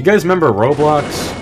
guys remember Roblox?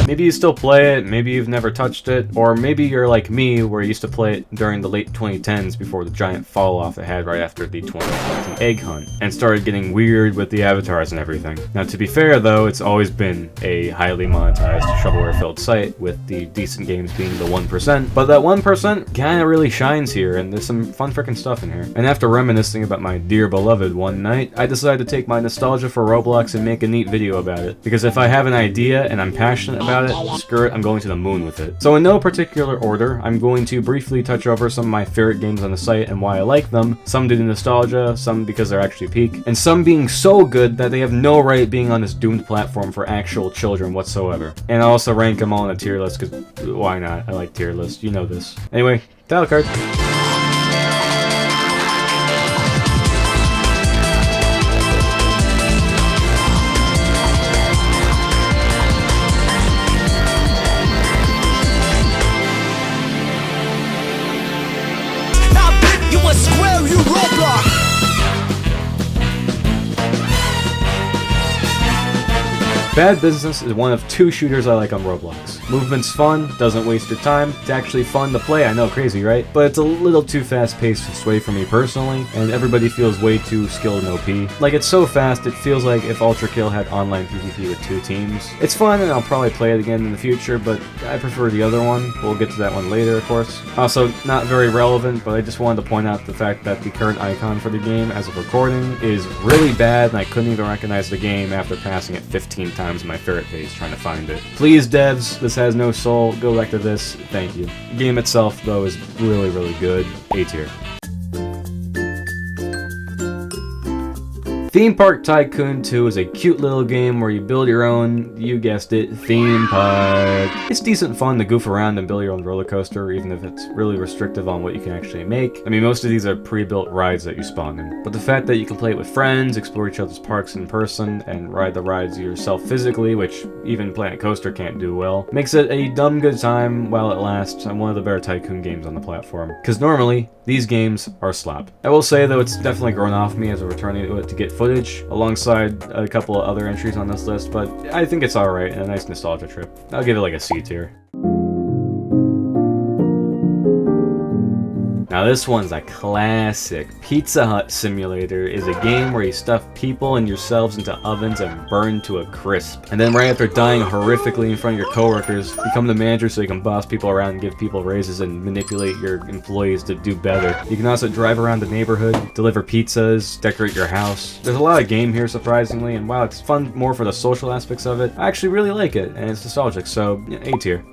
Maybe you still play it, maybe you've never touched it, or maybe you're like me where you used to play it during the late 2010s before the giant fall off it had right after the 2014 egg hunt, and started getting weird with the avatars and everything. Now to be fair though, it's always been a highly monetized shovelware-filled site, with the decent games being the 1%, but that 1% kinda really shines here, and there's some fun frickin' stuff in here. And after reminiscing about my dear beloved one night, I decided to take my nostalgia for Roblox and make a neat video about it, because if I have an idea and I'm passionate about it, screw it, I'm going to the moon with it. So in no particular order, I'm going to briefly touch over some of my favorite games on the site and why I like them, some due to nostalgia, some because they're actually peak, and some being so good that they have no right being on this doomed platform for actual children whatsoever. And I'll also rank them all in a tier list, because why not? I like tier lists, you know this. Anyway, title card. Bad Business is one of two shooters I like on Roblox. Movement's fun, doesn't waste your time, it's actually fun to play, I know, crazy, right? But it's a little too fast-paced to sway for me personally, and everybody feels way too skilled and OP. Like, it's so fast, it feels like if Ultra Kill had online PvP with 2 teams. It's fun, and I'll probably play it again in the future, but I prefer the other one. We'll get to that one later, of course. Also, not very relevant, but I just wanted to point out the fact that the current icon for the game, as of recording, is really bad, and I couldn't even recognize the game after passing it 15 times in my ferret phase trying to find it. Please, devs, this has no soul, go back to this, thank you. The game itself, though, is really, really good. A tier. Theme Park Tycoon 2 is a cute little game where you build your own, you guessed it, theme park. It's decent fun to goof around and build your own roller coaster, even if it's really restrictive on what you can actually make. I mean, most of these are pre-built rides that you spawn in. But the fact that you can play it with friends, explore each other's parks in person, and ride the rides yourself physically, which even Planet Coaster can't do well, makes it a dumb good time while it lasts, and one of the better Tycoon games on the platform. Because normally, these games are slop. I will say though, it's definitely grown off me as I'm returning to it to get footage, alongside a couple of other entries on this list, but I think it's alright and a nice nostalgia trip. I'll give it like a C tier. Now this one's a classic. Pizza Hut Simulator is a game where you stuff people and yourselves into ovens and burn to a crisp. And then right after dying horrifically in front of your coworkers, become the manager so you can boss people around and give people raises and manipulate your employees to do better. You can also drive around the neighborhood, deliver pizzas, decorate your house. There's a lot of game here surprisingly, and while it's fun more for the social aspects of it, I actually really like it, and it's nostalgic, so A tier.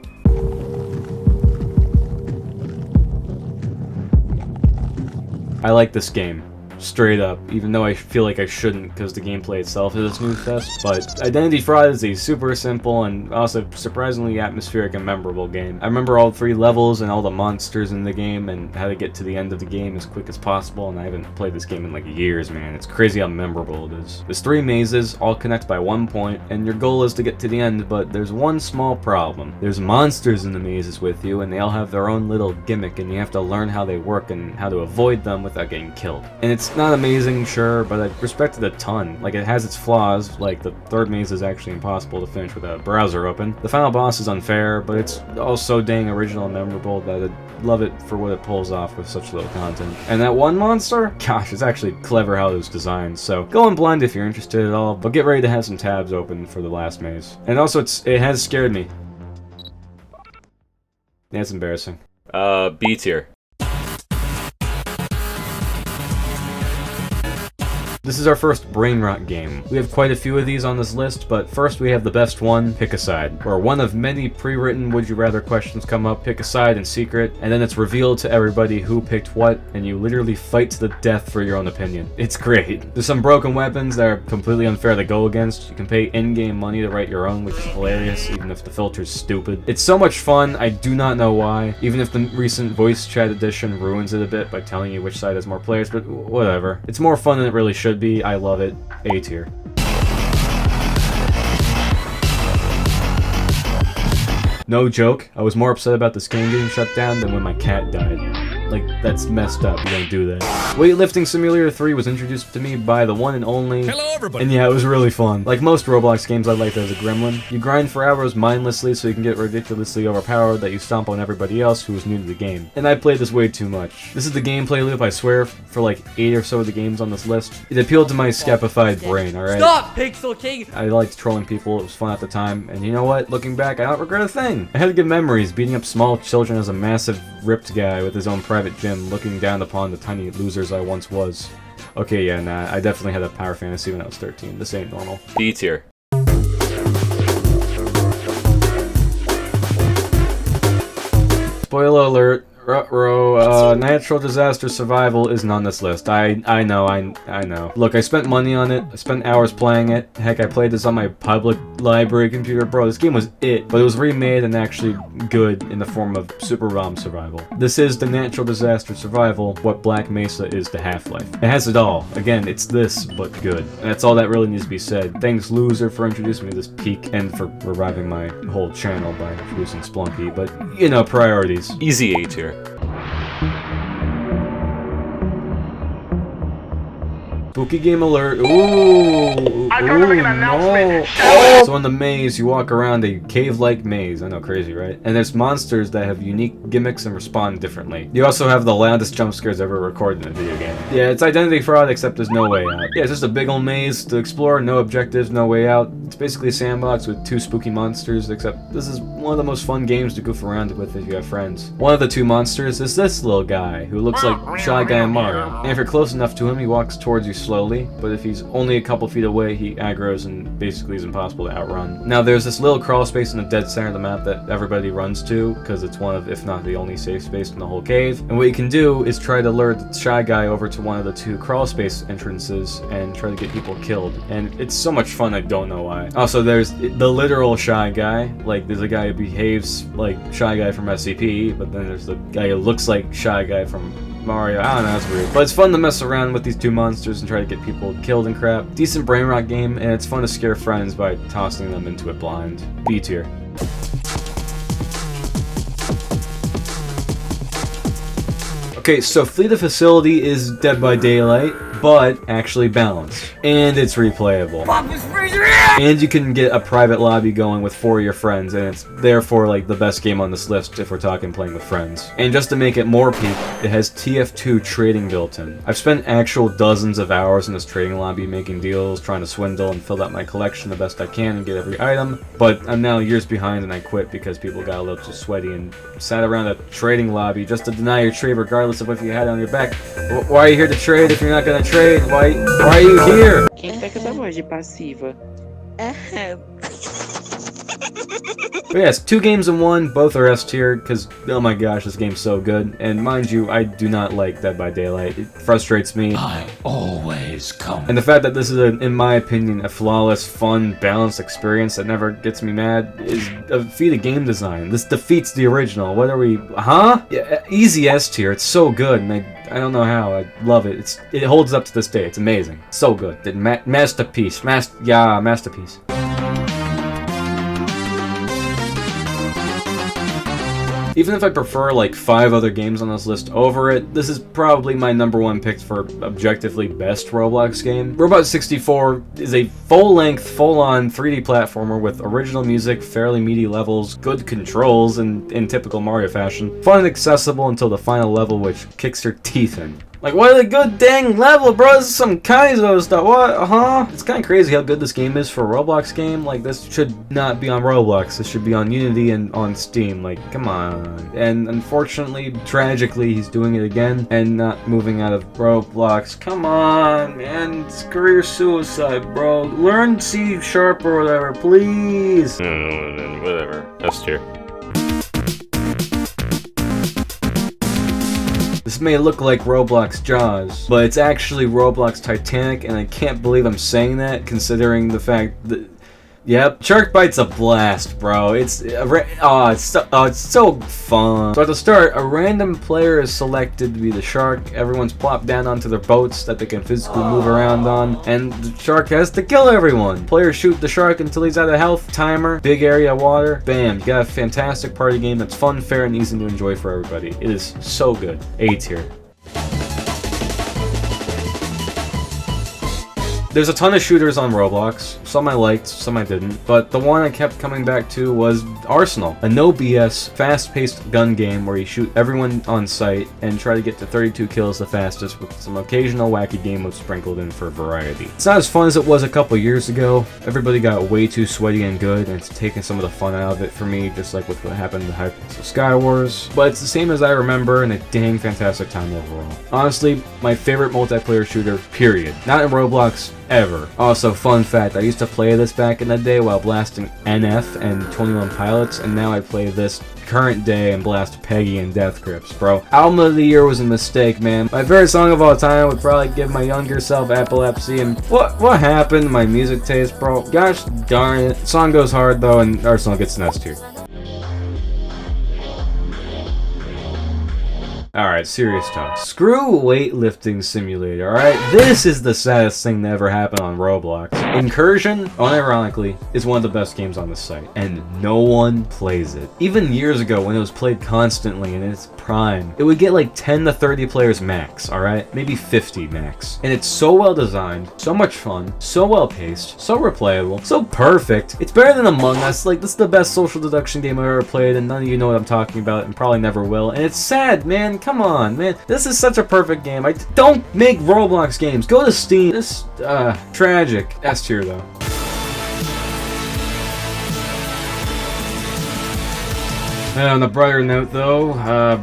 I like this game. Straight up, even though I feel like I shouldn't because the gameplay itself is a snooze fest, but Identity Fraud is a super simple and also surprisingly atmospheric and memorable game. I remember all 3 levels and all the monsters in the game and how to get to the end of the game as quick as possible, and I haven't played this game in like years, man. It's crazy how memorable it is. There's 3 mazes, all connect by 1 point, and your goal is to get to the end, but there's one small problem. There's monsters in the mazes with you, and they all have their own little gimmick, and you have to learn how they work and how to avoid them without getting killed. And it's not amazing, sure, but I respect it a ton. Like, it has its flaws, like the 3rd maze is actually impossible to finish with a browser open. The final boss is unfair, but it's all so dang original and memorable that I'd love it for what it pulls off with such little content. And that one monster? Gosh, it's actually clever how it was designed, so go in blind if you're interested at all, but get ready to have some tabs open for the last maze. And also, it has scared me. That's embarrassing. B tier. This is our first brain rot game. We have quite a few of these on this list, but first we have the best one, Pick a Side, where one of many pre-written would you rather questions come up, pick a side in secret, and then it's revealed to everybody who picked what, and you literally fight to the death for your own opinion. It's great. There's some broken weapons that are completely unfair to go against. You can pay in-game money to write your own, which is hilarious, even if the filter's stupid. It's so much fun, I do not know why, even if the recent voice chat edition ruins it a bit by telling you which side has more players, but whatever. It's more fun than it really should be. I love it. A tier. No joke, I was more upset about this game getting shut down than when my cat died. Like, that's messed up. You don't do that. Weightlifting Simulator 3 was introduced to me by the one and only... Hello, everybody! And yeah, it was really fun. Like most Roblox games, I liked it as a gremlin. You grind for hours mindlessly so you can get ridiculously overpowered that you stomp on everybody else who is new to the game. And I played this way too much. This is the gameplay loop, I swear, for like 8 or so of the games on this list. It appealed to my scapified brain, alright? Stop, Pixel King! I liked trolling people, it was fun at the time, and you know what? Looking back, I don't regret a thing. I had good memories, beating up small children as a massive, ripped guy with his own private gym, looking down upon the tiny losers I once was. Okay, yeah, nah, I definitely had a power fantasy when I was 13. This ain't normal. B tier. Spoiler alert. Natural disaster survival isn't on this list. I know. Look, I spent money on it. I spent hours playing it. Heck, I played this on my public library computer. Bro, this game was it. But it was remade and actually good in the form of Super ROM survival. This is the natural disaster survival, what Black Mesa is to Half-Life. It has it all. Again, it's this, but good. And that's all that really needs to be said. Thanks, Loser, for introducing me to this peak, and for reviving my whole channel by introducing Splunky. But, you know, priorities. Easy A tier. Spooky game alert. Ooh, no. So in the maze, you walk around a cave-like maze. I know, crazy, right? And there's monsters that have unique gimmicks and respond differently. You also have the loudest jump scares ever recorded in a video game. Yeah, it's identity fraud, except there's no way out. Yeah, it's just a big old maze to explore, no objectives, no way out. It's basically a sandbox with 2 spooky monsters, except this is one of the most fun games to goof around with if you have friends. One of the 2 monsters is this little guy, who looks like Shy Guy and Mario. And if you're close enough to him, he walks towards you slowly, but if he's only a couple feet away, he aggroes and basically is impossible to outrun. Now there's this little crawl space in the dead center of the map that everybody runs to, because it's one of, if not the only safe space in the whole cave. And what you can do is try to lure the Shy Guy over to one of the 2 crawl space entrances and try to get people killed. And it's so much fun, I don't know why. Also, there's the literal Shy Guy. Like, there's a guy who behaves like Shy Guy from SCP, but then there's the guy who looks like Shy Guy from Mario. I don't know, that's weird. But it's fun to mess around with these 2 monsters and try to get people killed and crap. Decent brain rot game, and it's fun to scare friends by tossing them into it blind. B tier. Okay, so Flee the Facility is Dead by Daylight, but actually balanced. And it's replayable. And you can get a private lobby going with 4 of your friends, and it's therefore like the best game on this list if we're talking playing with friends. And just to make it more peak, it has TF2 trading built in. I've spent actual dozens of hours in this trading lobby making deals, trying to swindle and fill out my collection the best I can and get every item, but I'm now years behind and I quit because people got a little too sweaty and sat around a trading lobby just to deny your trade regardless of if you had it on your back. Why are you here to trade if you're not gonna trade? Why are you here? Quem pega essa voz de passiva? But yeah, it's 2 games in 1, both are S tier, because, oh my gosh, this game's so good. And mind you, I do not like Dead by Daylight. It frustrates me. I always come. And the fact that this is, in my opinion, a flawless, fun, balanced experience that never gets me mad is a feat of game design. This defeats the original. What are we... Huh? Yeah, easy S tier. It's so good, and I don't know how. I love it. It holds up to this day. It's amazing. So good. Masterpiece. Masterpiece. Even if I prefer like 5 other games on this list over it, this is probably my #1 pick for objectively best Roblox game. Robot 64 is a full-length, full-on 3D platformer with original music, fairly meaty levels, good controls, and in typical Mario fashion. Fun and accessible until the final level, which kicks your teeth in. Like, what a good dang level, bro! This is some Kaizo stuff, what? Huh? It's kinda crazy how good this game is for a Roblox game. Like, this should not be on Roblox. This should be on Unity and on Steam. Like, come on. And unfortunately, tragically, he's doing it again and not moving out of Roblox. Come on, man. It's career suicide, bro. Learn C# or whatever, please. Whatever. S tier. This may look like Roblox Jaws, but it's actually Roblox Titanic, and I can't believe I'm saying that, considering the fact that Yep, Shark Bite's a blast, bro. It's so fun. So at the start, a random player is selected to be the shark. Everyone's plopped down onto their boats that they can physically move around on, and the shark has to kill everyone. Players shoot the shark until he's out of health. Timer, big area of water, bam. You got a fantastic party game that's fun, fair, and easy to enjoy for everybody. It is so good. A tier. There's a ton of shooters on Roblox. Some I liked, some I didn't. But the one I kept coming back to was Arsenal. A no BS, fast-paced gun game where you shoot everyone on sight and try to get to 32 kills the fastest with some occasional wacky game modes sprinkled in for variety. It's not as fun as it was a couple years ago. Everybody got way too sweaty and good, and it's taken some of the fun out of it for me, just like with what happened in the Hypixel Skywars. But it's the same as I remember, and a dang fantastic time overall. Honestly, my favorite multiplayer shooter, period. Not in Roblox, ever. Also, fun fact, I used to play this back in the day while blasting NF and 21 Pilots, and now I play this current day and blast Peggy and Death Grips, bro. Album of the year was a mistake, man. My favorite song of all time would probably give my younger self epilepsy, and what happened to my music taste, bro? Gosh darn it. Song goes hard though, and Arsenal gets an S tier. Alright, serious talk. Screw weightlifting simulator, alright? This is the saddest thing that ever happened on Roblox. Incursion, unironically, is one of the best games on the site, and no one plays it. Even years ago, when it was played constantly in its prime, it would get like 10 to 30 players max, alright? Maybe 50 max. And it's so well designed, so much fun, so well paced, so replayable, so perfect. It's better than Among Us. Like, this is the best social deduction game I've ever played, and none of you know what I'm talking about, and probably never will. And it's sad, man. Come on, man. This is such a perfect game. Don't make Roblox games. Go to Steam. This, tragic. S tier, though. And on a brighter note, though,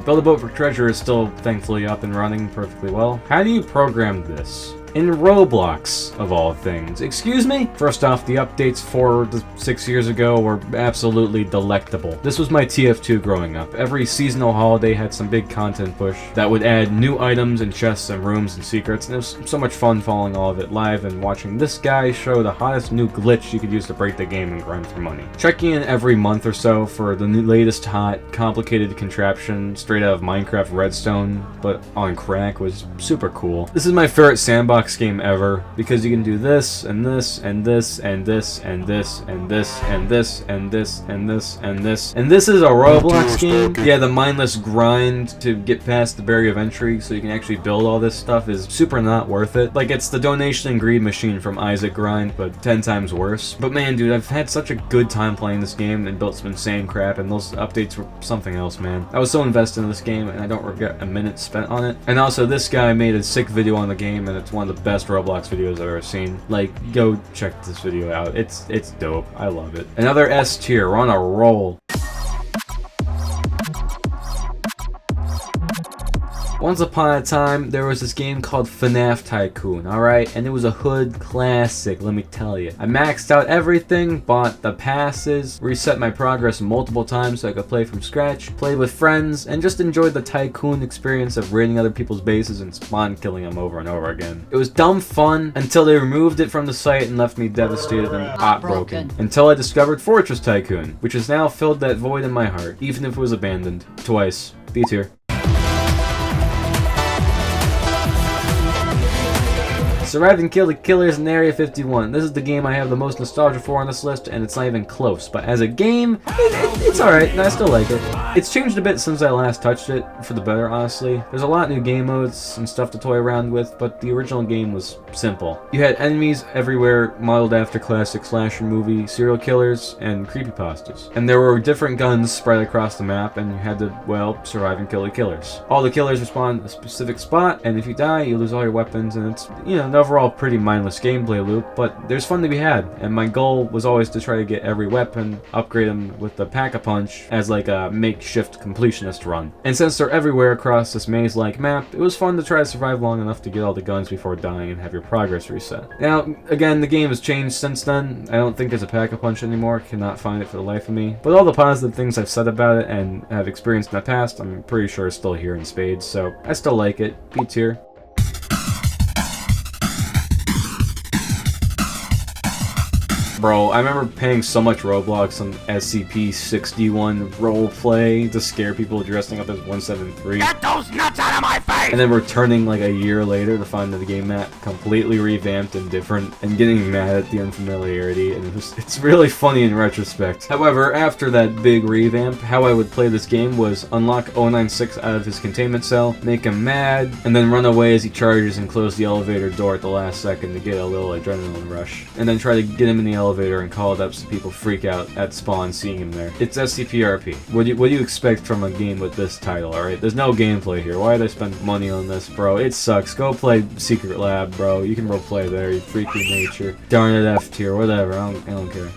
Build a Boat for Treasure is still thankfully up and running perfectly well. How do you program this? In Roblox, of all things. Excuse me? First off, the updates 4 to 6 years ago were absolutely delectable. This was my TF2 growing up. Every seasonal holiday had some big content push that would add new items and chests and rooms and secrets, and it was so much fun following all of it live and watching this guy show the hottest new glitch you could use to break the game and grind for money. Checking in every month or so for the latest hot, complicated contraption straight out of Minecraft Redstone, but on crack, was super cool. This is my favorite sandbox game ever because you can do this and this and this and this and this and this and this and this and this and this, and this is a Roblox game. Yeah, the mindless grind to get past the barrier of entry so you can actually build all this stuff is super not worth it. Like, it's the donation and greed machine from Isaac Grind, but 10 times worse. But man, dude, I've had such a good time playing this game and built some insane crap, and those updates were something else, man. I was so invested in this game and I don't regret a minute spent on it. And also, this guy made a sick video on the game, and it's one of the best Roblox videos I've ever seen. Like, go check this video out. It's dope. I love it. Another S tier. We're on a roll. Once upon a time, there was this game called FNAF Tycoon, alright? And it was a hood classic, let me tell you. I maxed out everything, bought the passes, reset my progress multiple times so I could play from scratch, played with friends, and just enjoyed the Tycoon experience of raiding other people's bases and spawn killing them over and over again. It was dumb fun until they removed it from the site and left me devastated and heartbroken. Until I discovered Fortress Tycoon, which has now filled that void in my heart, even if it was abandoned. Twice. B tier. Survive and kill the killers in Area 51. This is the game I have the most nostalgia for on this list, and it's not even close. But as a game, it's alright, and I still like it. It's changed a bit since I last touched it, for the better, honestly. There's a lot of new game modes and stuff to toy around with, but the original game was simple. You had enemies everywhere, modeled after classic slasher movie serial killers and creepypastas. And there were different guns spread across the map, and you had to, well, survive and kill the killers. All the killers respawn at a specific spot, and if you die, you lose all your weapons, and it's, you know, no overall pretty mindless gameplay loop, but there's fun to be had, and my goal was always to try to get every weapon, upgrade them with the Pack-a-Punch as like a makeshift completionist run. And since they're everywhere across this maze-like map, it was fun to try to survive long enough to get all the guns before dying and have your progress reset. Now, again, the game has changed since then. I don't think there's a Pack-a-Punch anymore, cannot find it for the life of me, but all the positive things I've said about it and have experienced in the past, I'm pretty sure is still here in spades, so I still like it. B tier. Bro, I remember paying so much Roblox on SCP-61 roleplay to scare people dressing up as 173. Get those nuts out of my face! And then returning like a year later to find the game map completely revamped and different, and getting mad at the unfamiliarity, and it's really funny in retrospect. However, after that big revamp, how I would play this game was unlock 096 out of his containment cell, make him mad, and then run away as he charges and close the elevator door at the last second to get a little adrenaline rush. And then try to get him in the elevator and call it up so people freak out at spawn seeing him there. It's SCP RP. What do you expect from a game with this title, alright? There's no gameplay here. Why did I spend money on this, bro? It sucks. Go play Secret Lab, bro. You can roleplay there, you freaky nature. Darn it, F tier, whatever. I don't care.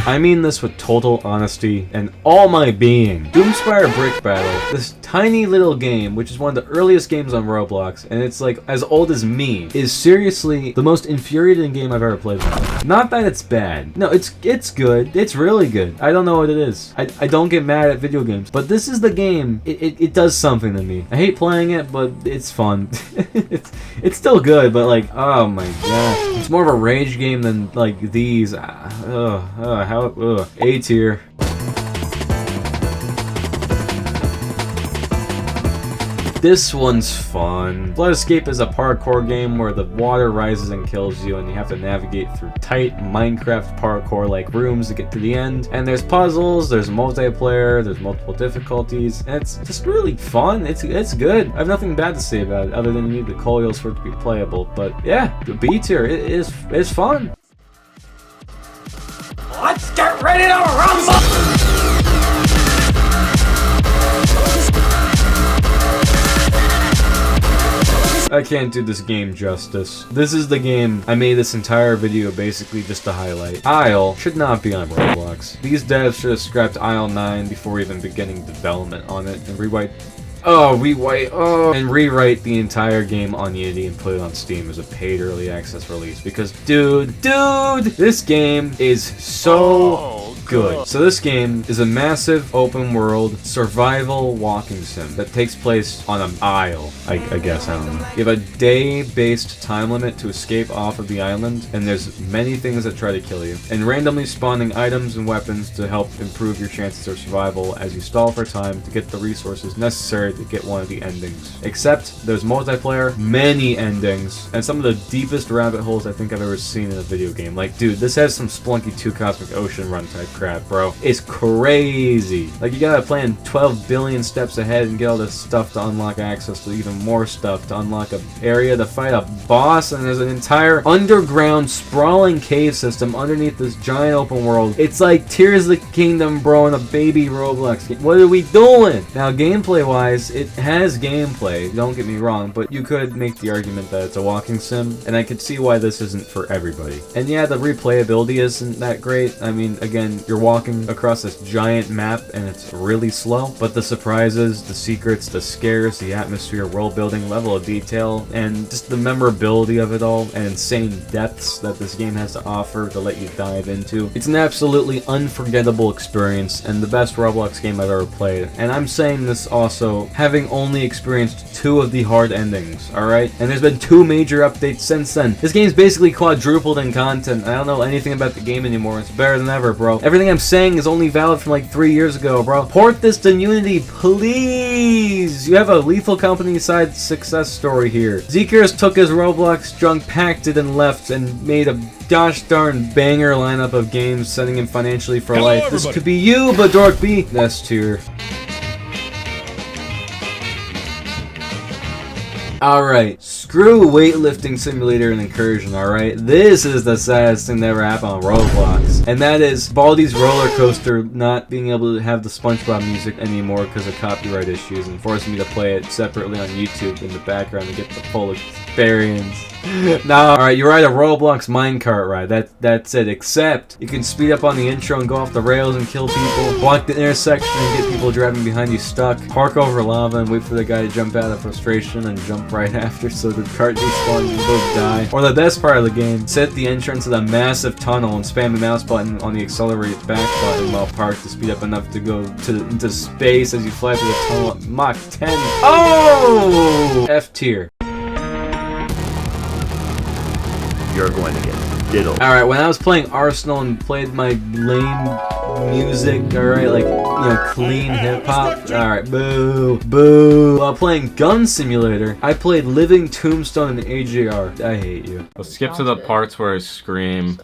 I mean this with total honesty and all my being. Doomspire Brickbattle, this tiny little game, which is one of the earliest games on Roblox, and it's like as old as me, is seriously the most infuriating game I've ever played. Not that it's bad. No, it's good. It's really good. I don't know what it is. I don't get mad at video games, but this is the game. It does something to me. I hate playing it, but it's fun. it's still good, but like, oh my gosh. It's more of a rage game than like these. A tier. This one's fun. Flood Escape is a parkour game where the water rises and kills you, and you have to navigate through tight Minecraft parkour-like rooms to get to the end. And there's puzzles, there's multiplayer, there's multiple difficulties, and it's just really fun. It's good. I have nothing bad to say about it, other than you need the coils for it to be playable. But yeah, the B tier, it's fun. Let's get ready to rumble! I can't do this game justice. This is the game I made this entire video basically just to highlight. Isle should not be on Roblox. These devs should have scrapped Isle 9 before even beginning development on it and rewrite the entire game on Unity and put it on Steam as a paid early access release, because dude, this game is so good. So this game is a massive open world survival walking sim that takes place on an isle, I guess, I don't know. You have a day-based time limit to escape off of the island, and there's many things that try to kill you, and randomly spawning items and weapons to help improve your chances of survival as you stall for time to get the resources necessary to get one of the endings. Except there's multiplayer, many endings, and some of the deepest rabbit holes I think I've ever seen in a video game. Like, dude, this has some Splunky 2 Cosmic Ocean run type crap, bro. It's crazy. Like, you gotta plan 12 billion steps ahead and get all this stuff to unlock access to even more stuff, to unlock an area to fight a boss, and there's an entire underground sprawling cave system underneath this giant open world. It's like Tears of the Kingdom, bro, in a baby Roblox game. What are we doing? Now, gameplay-wise, it has gameplay, don't get me wrong, but you could make the argument that it's a walking sim, and I could see why this isn't for everybody. And yeah, the replayability isn't that great. I mean, again, you're walking across this giant map, and it's really slow, but the surprises, the secrets, the scares, the atmosphere, world building, level of detail, and just the memorability of it all, and insane depths that this game has to offer to let you dive into. It's an absolutely unforgettable experience, and the best Roblox game I've ever played. And I'm saying this also having only experienced 2 of the hard endings, alright? And there's been 2 major updates since then. This game's basically quadrupled in content. I don't know anything about the game anymore. It's better than ever, bro. Everything I'm saying is only valid from like 3 years ago, bro. Port this to Unity, please! You have a Lethal Company side success story here. zKevin took his Roblox junk, packed it, and left, and made a gosh darn banger lineup of games, setting him financially for life. Everybody. This could be you, Bedroque B. S tier. Alright, screw weightlifting simulator and incursion, alright? This is the saddest thing that ever happened on Roblox. And that is Baldi's Rollercoaster not being able to have the SpongeBob music anymore because of copyright issues, and forcing me to play it separately on YouTube in the background to get the full experience. Nah, alright, you ride a Roblox minecart ride, that's it, except you can speed up on the intro and go off the rails and kill people, block the intersection and get people driving behind you stuck, park over lava and wait for the guy to jump out of frustration and jump right after so the cart despawns and you both die. Or the best part of the game, set the entrance of the massive tunnel and spam the mouse button on the accelerate back button while parked to speed up enough to go into space as you fly through the tunnel at Mach 10. Oh! F tier. you're going to get diddled. Alright, when I was playing Arsenal and played my lame music, alright, like, you know, clean hip-hop, alright, boo, boo. While playing Gun Simulator, I played Living Tombstone and AJR. I hate you. Let's skip to the parts where I scream.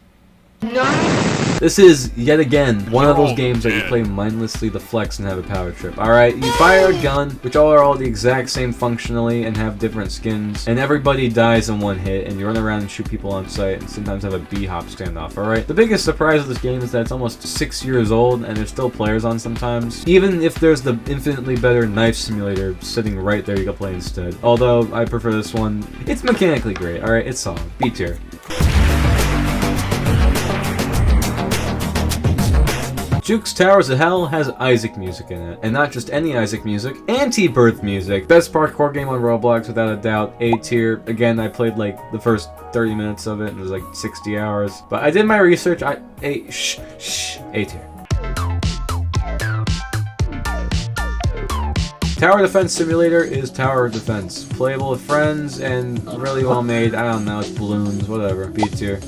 This is, yet again, one of those games that you play mindlessly to flex and have a power trip. Alright, you fire a gun, which all are all the exact same functionally and have different skins, and everybody dies in one hit, and you run around and shoot people on sight, and sometimes have a B-hop standoff, alright? The biggest surprise of this game is that it's almost 6 years old, and there's still players on sometimes. Even if there's the infinitely better Knife Simulator sitting right there you can play instead. Although, I prefer this one. It's mechanically great, alright? It's solid. B tier. Juke's Towers of Hell has Isaac music in it, and not just any Isaac music, anti-birth music. Best parkour game on Roblox without a doubt, A tier. Again, I played like the first 30 minutes of it, and it was like 60 hours. But I did my research, A tier. Tower Defense Simulator is Tower Defense. Playable with friends and really well made. I don't know, it's balloons, whatever. B tier.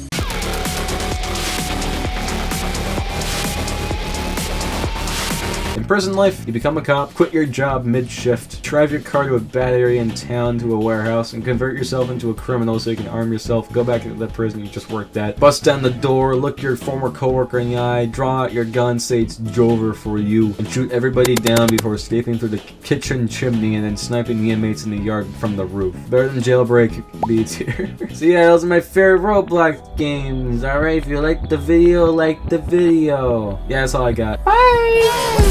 In prison life, you become a cop, quit your job mid-shift, drive your car to a bad area in town to a warehouse, and convert yourself into a criminal so you can arm yourself, go back into the prison you just worked at, bust down the door, look your former coworker in the eye, draw out your gun, say it's Jover for you, and shoot everybody down before escaping through the kitchen chimney and then sniping the inmates in the yard from the roof. Better than Jailbreak, B tier. So yeah, those are my favorite Roblox games. Alright, if you liked the video, like the video. Yeah, that's all I got. Bye!